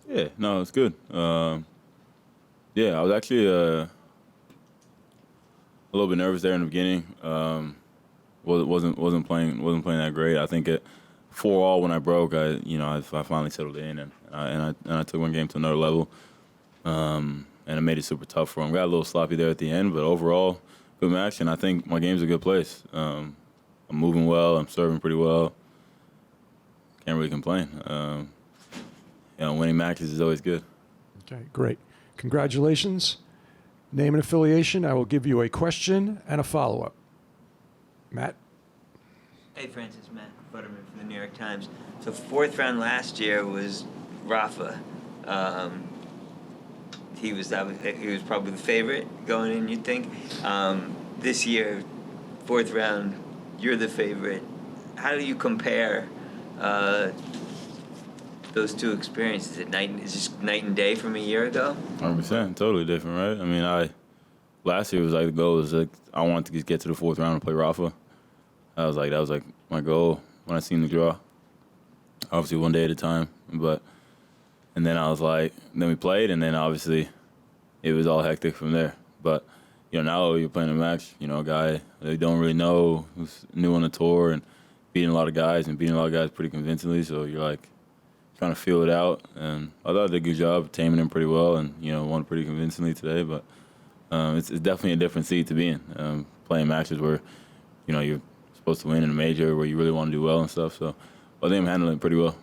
Yeah, no, it's good. Yeah, I was actually a little bit nervous there in the beginning. Wasn't playing that great. I think at 4-all when I broke, I finally settled in and I took one game to another level. And it made it super tough for him. Got a little sloppy there at the end, but overall, good match. And I think my game's a good place. I'm moving well. I'm serving pretty well. Can't really complain. Winning matches is always good. Okay, great. Congratulations. Name and affiliation. I will give you a question and a follow-up. Matt? Hey, Francis, Matt Butterman from the New York Times. So fourth round last year was Rafa. He was probably the favorite going in, you'd think. This year, fourth round, you're the favorite. How do you compare those two experiences? Is just night and day from a year ago? 100%, totally different, right? I mean, last year was like the goal was like I wanted to get to the fourth round and play Rafa. That was like my goal when I seen the draw. Obviously, one day at a time, and then I was like, then we played, and then obviously it was all hectic from there. But now you're playing a match, a guy they don't really know who's new on the tour and beating a lot of guys pretty convincingly. So you're like trying to feel it out, and I thought I did a good job taming him pretty well, and won pretty convincingly today. But it's definitely a different seat to be in, playing matches where you're supposed to win in a major where you really want to do well and stuff. So I think I'm handling it pretty well.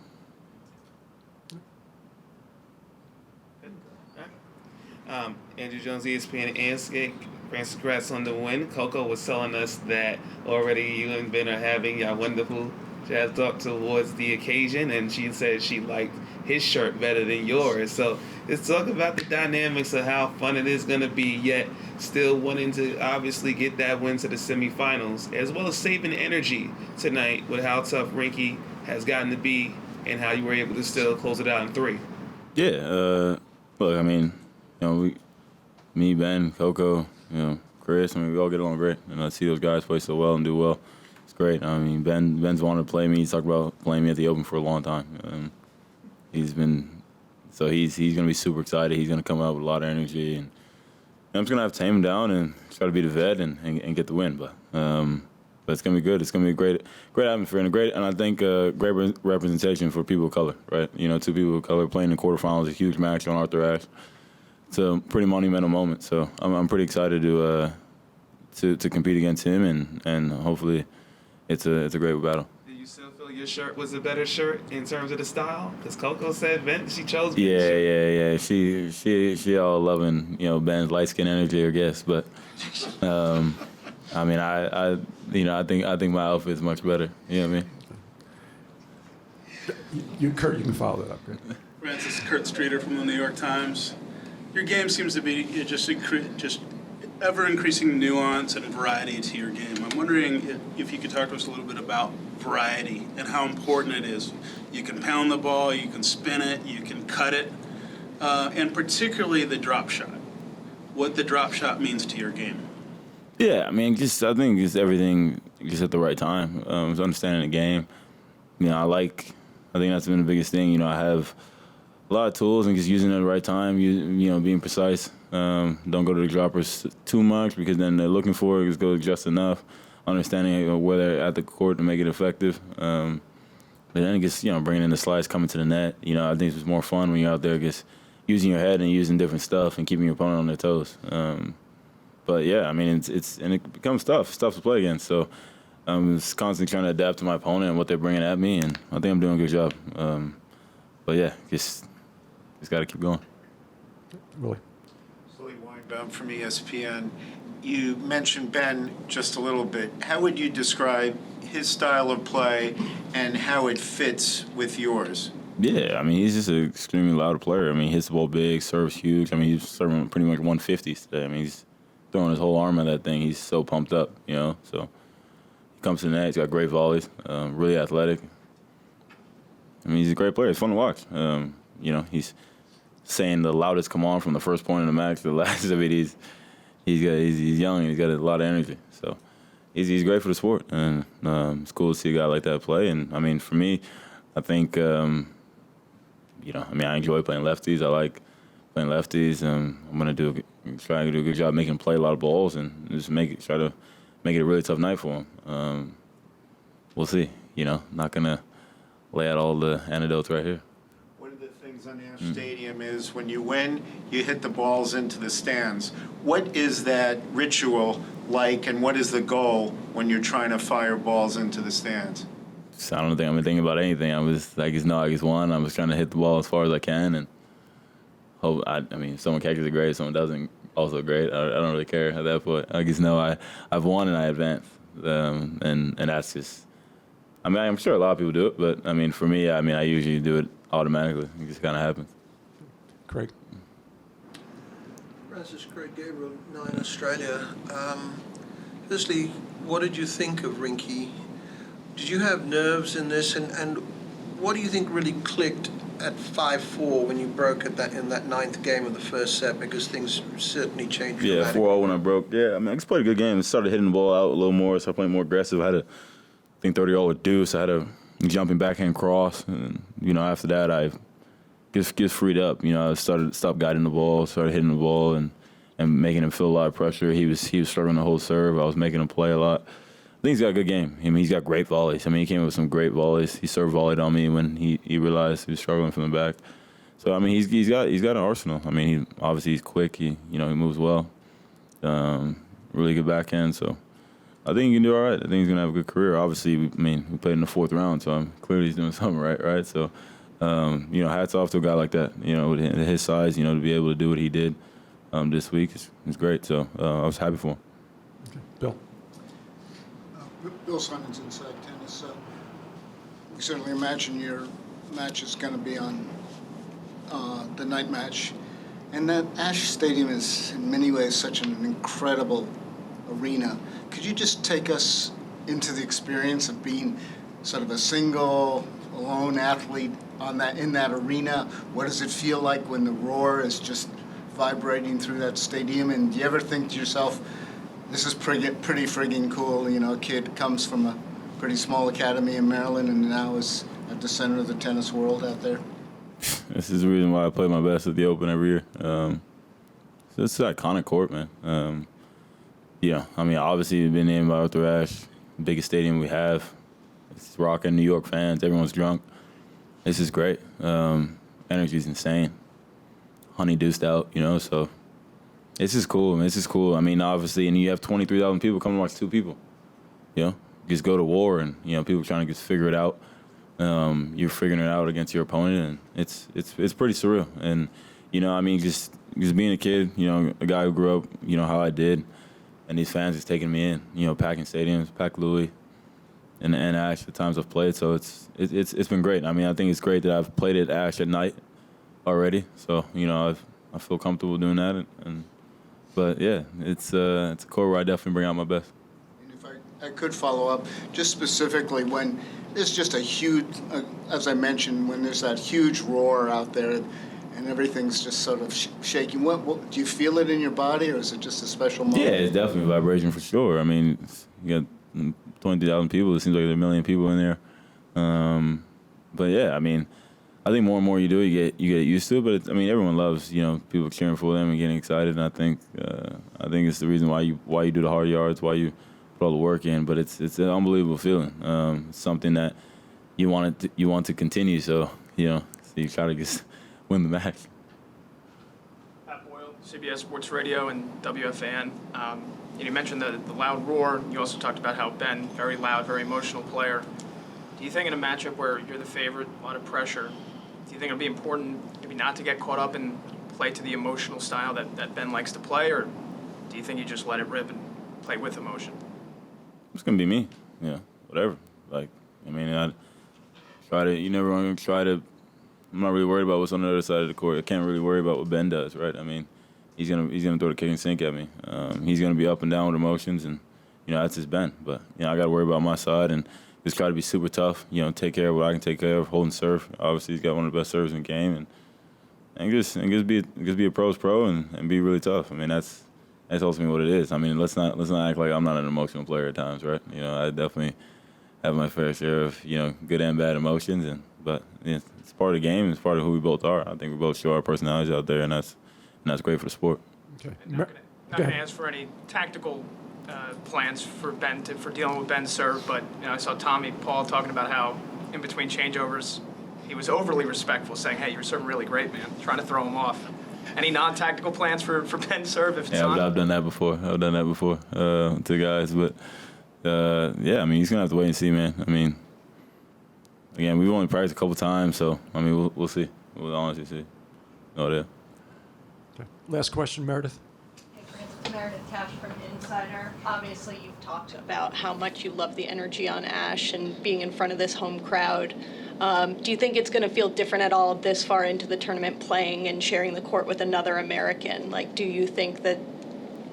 Andrew Jones, ESPN and Skate. Francis, congrats on the win. Coco was telling us that already you and Ben are having a wonderful jazz talk towards the occasion, and she said she liked his shirt better than yours. So let's talk about the dynamics of how fun it is going to be, yet still wanting to obviously get that win to the semifinals, as well as saving energy tonight with how tough Rinky has gotten to be and how you were able to still close it out in 3. Yeah, look, I mean, me, Ben, Coco, Chris, I mean, we all get along great. And I see those guys play so well and do well. It's great. I mean, Ben's wanted to play me. He's talked about playing me at the Open for a long time. He's going to be super excited. He's going to come out with a lot of energy. And I'm just going to have to tame him down and try to be the vet and get the win. But it's going to be good. It's going to be a great atmosphere and I think great representation for people of color, right? Two people of color playing in the quarterfinals, a huge match on Arthur Ashe. It's a pretty monumental moment, so I'm pretty excited to compete against him, and hopefully it's a great battle. Do you still feel your shirt was a better shirt in terms of the style? Because Coco said she chose Ben's shirt. Yeah. She all loving Ben's light skin energy, I guess, but I mean I think my outfit is much better. You know what I mean? Kurt, you can follow that up. Right? Francis, Kurt Streeter from the New York Times. Your game seems to be just ever-increasing nuance and variety to your game. I'm wondering if you could talk to us a little bit about variety and how important it is. You can pound the ball, you can spin it, you can cut it, and particularly the drop shot. What the drop shot means to your game. Yeah, I mean, I think just everything just at the right time. It's understanding the game. I think that's been the biggest thing. I have a lot of tools and just using it at the right time, being precise. Don't go to the droppers too much because then they're looking for it. Just go just enough. Understanding where they're at the court to make it effective. But then just, bringing in the slides, coming to the net. I think it's more fun when you're out there just using your head and using different stuff and keeping your opponent on their toes. But yeah, I mean, it becomes tough. It's tough to play against. So I'm just constantly trying to adapt to my opponent and what they're bringing at me, and I think I'm doing a good job. But yeah, just got to keep going. Really? Billie Weinbaum from ESPN. You mentioned Ben just a little bit. How would you describe his style of play and how it fits with yours? Yeah, I mean, he's just an extremely loud player. I mean, he hits the ball big, serves huge. I mean, he's serving pretty much 150s today. I mean, he's throwing his whole arm at that thing. He's so pumped up, So he comes to the net. He's got great volleys, really athletic. I mean, he's a great player. It's fun to watch. He's saying the loudest come on from the first point of the match to the last of it. He's young and he's got a lot of energy. So he's great for the sport, and it's cool to see a guy like that play. And I mean, for me, I think I mean, I enjoy playing lefties. I like playing lefties, and I'm gonna try to do a good job making him play a lot of balls and just try to make it a really tough night for him. We'll see. Not gonna lay out all the anecdotes right here. One of the things on Ashe Stadium is when you win, you hit the balls into the stands. What is that ritual like, and what is the goal when you're trying to fire balls into the stands? I don't think I'm thinking about anything. I just won. I'm just trying to hit the ball as far as I can, and hope. If someone catches it, great. If someone doesn't, also great. I don't really care at that point. I just know I've won and I advanced, and that's just. I'm sure a lot of people do it, but for me, I usually do it automatically. It just kind of happens. Craig. Francis, Craig Gabriel, Nine Australia. Firstly, what did you think of Rinky? Did you have nerves in this, and what do you think really clicked at 5-4 when you broke in that ninth game of the first set, because things certainly changed dramatically? 4-0 when I broke. Yeah, I just played a good game. I started hitting the ball out a little more, started playing more aggressive. I had I think 30-0 with deuce. I had a jumping backhand cross, and after that I just freed up. I stopped guiding the ball, started hitting the ball, and making him feel a lot of pressure. He was struggling to hold serve. I was making him play a lot. I think he's got a good game. He's got great volleys. He came up with some great volleys. He serve volleyed on me when he realized he was struggling from the back. So he's got an arsenal. He's quick. He moves well. Really good backhand. So I think he can do all right. I think he's gonna have a good career. Obviously, we played in the fourth round, so clearly he's doing something right. So hats off to a guy like that. With his size, to be able to do what he did this week is great. So I was happy for him. Okay. Bill. Bill Simons, Inside Tennis. We certainly imagine your match is going to be on the night match. And that Ashe Stadium is in many ways such an incredible arena. Could you just take us into the experience of being sort of a single, lone athlete in that arena? What does it feel like when the roar is just vibrating through that stadium? And do you ever think to yourself, this is pretty friggin' cool, a kid comes from a pretty small academy in Maryland and now is at the center of the tennis world out there? This is the reason why I play my best at the Open every year. So it's an iconic court, man. Obviously we've been named by Arthur Ashe, biggest stadium we have. It's rocking New York fans, everyone's drunk. This is great. Energy's insane. Honey-deuced out, so this is cool. This is cool. Obviously, and you have 23,000 people coming to watch two people. Just go to war, and people trying to just figure it out. You're figuring it out against your opponent, and it's pretty surreal. And just being a kid, a guy who grew up, how I did, and these fans just taking me in, packing stadiums, packed Louis, and Ashe the times I've played. So it's been great. I think it's great that I've played at Ashe at night already. So I feel comfortable doing that, but yeah, it's a court where I definitely bring out my best. And if I could follow up, just specifically when there's just a huge, as I mentioned, when there's that huge roar out there and everything's just sort of shaking, what do you feel it in your body, or is it just a special moment? Yeah, it's definitely a vibration for sure. You got 20,000 people. It seems like there are 1 million people in there. But yeah, I think more and more you do, you get used to it. But everyone loves people cheering for them and getting excited. And I think it's the reason why you do the hard yards, why you put all the work in. But it's an unbelievable feeling. It's something that you want to continue. So so you try to just win the match. Pat Boyle, CBS Sports Radio and WFAN. You mentioned the loud roar. You also talked about how Ben, very loud, very emotional player. Do you think in a matchup where you're the favorite, a lot of pressure, do you think it'll be important maybe not to get caught up and play to the emotional style that Ben likes to play, or do you think you just let it rip and play with emotion? It's going to be me. Whatever. I try to, you never want to try to, I'm not really worried about what's on the other side of the court. I can't really worry about what Ben does, right? He's gonna throw the kitchen sink at me. He's going to be up and down with emotions, and, that's his Ben. But, I got to worry about my side and just try to be super tough, take care of what I can take care of, holding serve. Obviously, he's got one of the best serves in the game, and just be a pro's pro and be really tough. That's ultimately what it is. Let's not act like I'm not an emotional player at times, right? I definitely have my fair share of good and bad emotions, But yeah, it's part of the game. It's part of who we both are. I think we both show our personalities out there, and that's great for the sport. Okay. Not going to ask for any tactical plans for Ben for dealing with Ben's serve, but I saw Tommy Paul talking about how in between changeovers he was overly respectful, saying, "Hey, you're serving really great, man," trying to throw him off. Any non-tactical plans for Ben's serve if it's on? I've done that before. To guys, but yeah, I mean, he's gonna have to wait and see, man. I mean, again, we've only practiced a couple times, so I mean, we'll see. We'll honestly see. No idea. Okay. Last question, Meredith. Meredith Cash from Insider. Obviously, you've talked about how much you love the energy on Ashe and being in front of this home crowd. Do you think it's going to feel different at all this far into the tournament, playing and sharing the court with another American? Like, do you think that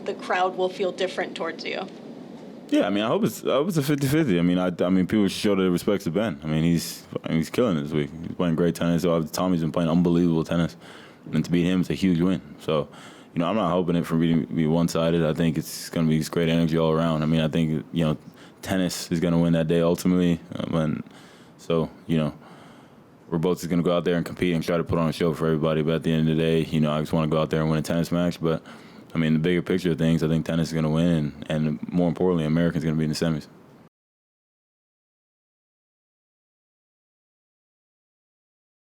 the crowd will feel different towards you? Yeah, I mean, I hope it's a 50-50. I mean, people should show their respects to Ben. I mean, he's killing it this week. He's playing great tennis. So Tommy's been playing unbelievable tennis, and to beat him, it's a huge win. So, I'm not hoping it for me to be one-sided. I think it's going to be great energy all around. I mean, I think tennis is going to win that day ultimately, so we're both just going to go out there and compete and try to put on a show for everybody. But at the end of the day, I just want to go out there and win a tennis match. But I mean, the bigger picture of things, I think tennis is going to win, and more importantly, America's going to be in the semis.